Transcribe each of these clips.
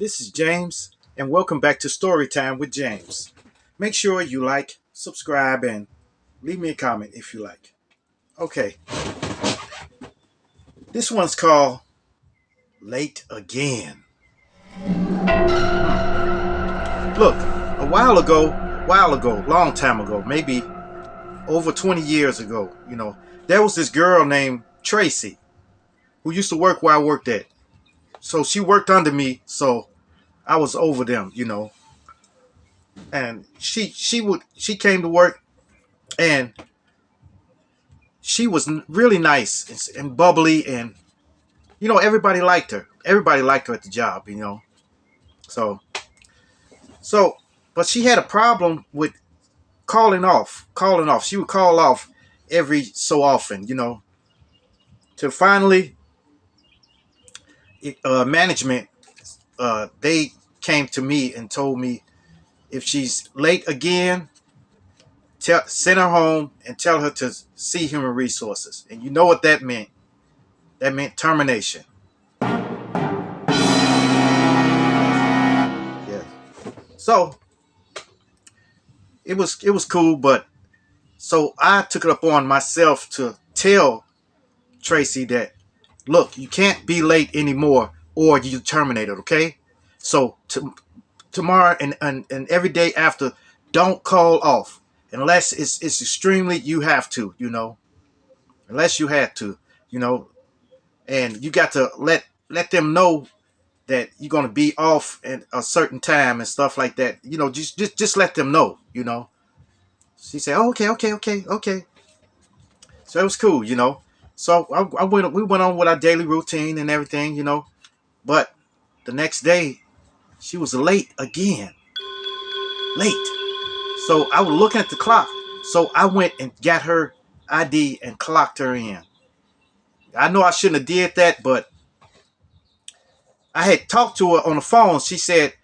This is James, and welcome back to Storytime with James. Make sure you like, subscribe, and leave me a comment if you like. Okay, this one's called Late Again. Look, long time ago, maybe over 20 years ago, there was this girl named Tracy who used to work where I worked at. So she worked under me, so I was over them. And she came to work, and she was really nice and bubbly, and everybody liked her. Everybody liked her at the job. So so, but she had a problem with calling off. She would call off every so often. To finally, management, they came to me and told me if she's late again, send her home and tell her to see human resources. And you know what that meant? That meant termination. Yeah. So it was cool, but so I took it upon myself to tell Tracy that, look, you can't be late anymore, or you terminate it. Okay, so tomorrow and every day after, don't call off unless it's extremely you have to. Unless you had to. You know, and you got to let them know that you're gonna be off at a certain time and stuff like that. Just let them know. She said, oh, okay, okay, okay, okay. So it was cool. So we went on with our daily routine and everything. But the next day, she was late again. Late. So I was looking at the clock. So I went and got her ID and clocked her in. I know I shouldn't have did that, but I had talked to her on the phone. She said,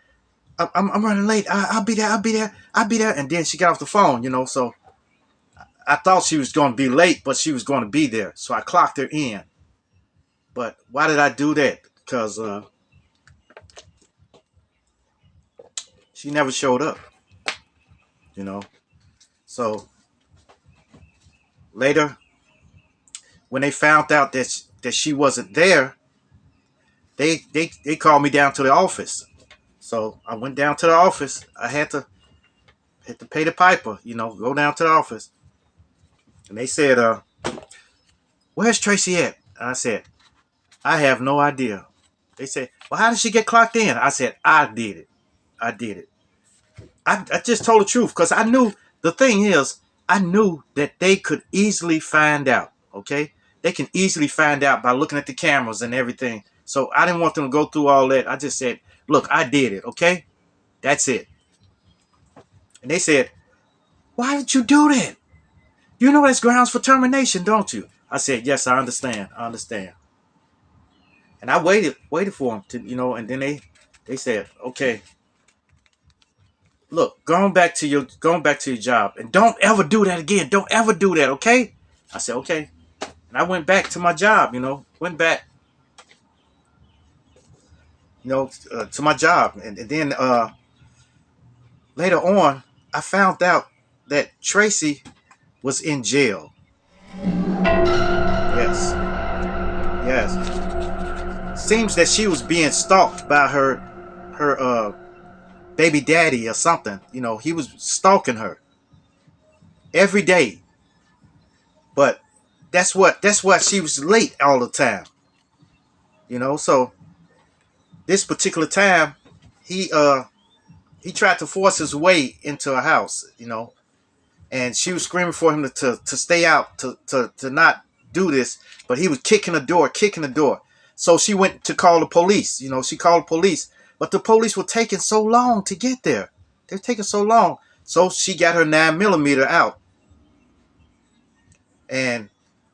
I'm running late. I'll be there. I'll be there. I'll be there. And then she got off the phone. So I thought she was going to be late, but she was going to be there. So I clocked her in. But why did I do that? Because she never showed up. you know. So later, when they found out that she wasn't there, they called me down to the office. So I went down to the office. I had to pay the piper, go down to the office. And they said, where's Tracy at? And I said, I have no idea. They said, well, how did she get clocked in? I said, I did it. I did it. I just told the truth because I knew, the thing is, I knew that they could easily find out. Okay? They can easily find out by looking at the cameras and everything. So I didn't want them to go through all that. I just said, look, I did it. Okay? That's it. And they said, why did you do that? You know that's grounds for termination, don't you? I said, yes, I understand. I understand. And I waited for them to, and then they said, okay, look, going back to your job, and don't ever do that again. Don't ever do that, okay? I said, okay. And I went back to my job, went back, to my job. And then later on, I found out that Tracy was in jail. Yes. Yes. Seems that she was being stalked by her baby daddy or something. He was stalking her every day. But that's why she was late all the time. So this particular time, he tried to force his way into her house. And she was screaming for him to stay out, to not do this, but he was kicking the door. So she went to call the police. She called the police, but the police were taking so long to get there. They're taking so long. So she got her 9mm out. And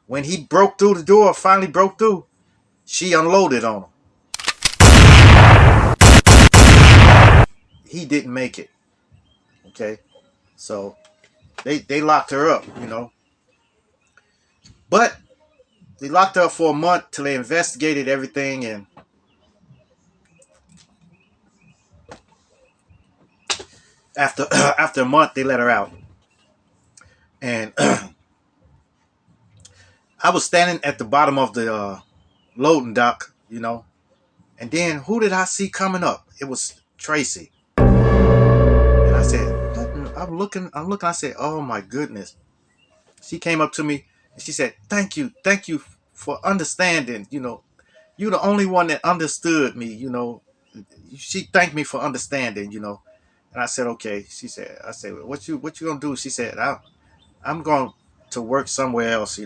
when he broke through the door, finally broke through, she unloaded on him. He didn't make it. Okay. So they locked her up. But they locked her up for a month till they investigated everything, and After after a month, they let her out, and I was standing at the bottom of the loading dock, and then who did I see coming up? It was Tracy, and I said, I'm looking. I said, oh my goodness. She came up to me and she said, thank you for understanding. You're the only one that understood me. She thanked me for understanding. And I said, okay. I said, what you gonna do? She said, I'm going to work somewhere else.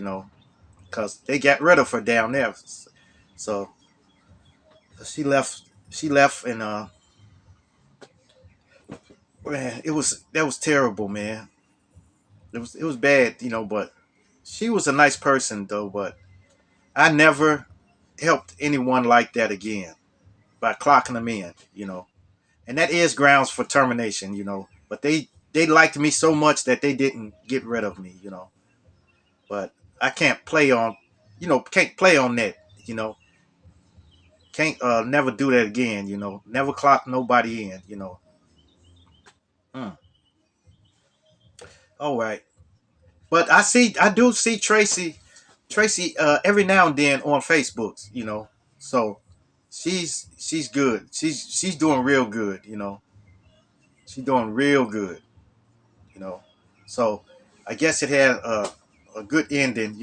Because they got rid of her down there. So she left. She left, and man, that was terrible, man. It was bad, But she was a nice person, though. But I never helped anyone like that again by clocking them in, And that is grounds for termination, But they liked me so much that they didn't get rid of me. But I can't play on, can't play on that, you know. Can't never do that again, Never clock nobody in. Mm. All right. But I do see Tracy every now and then on Facebook. So she's good. She's doing real good. She's doing real good, you know. So I guess it had a good ending.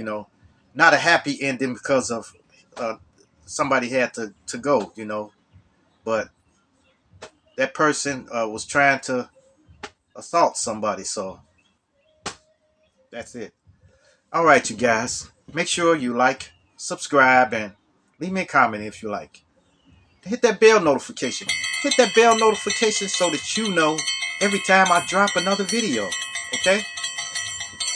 Not a happy ending because of uh, somebody had to go. But that person was trying to assault somebody. So that's it. All right, you guys. Make sure you like, subscribe, and leave me a comment if you like. Hit that bell notification. Hit that bell notification so that you know every time I drop another video. Okay?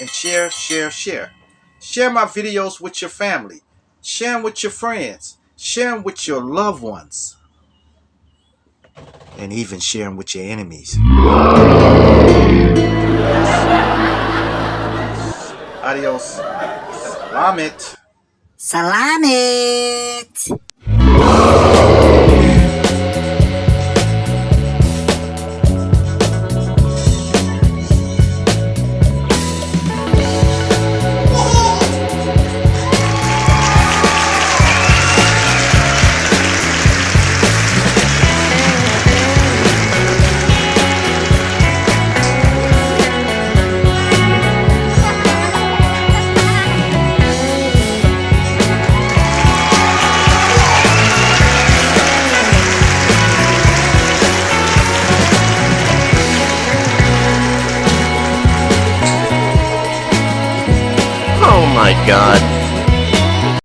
And share, share, share. Share my videos with your family. Share them with your friends. Share them with your loved ones. And even share them with your enemies. Adios. Salamat. Salamat! Oh my god.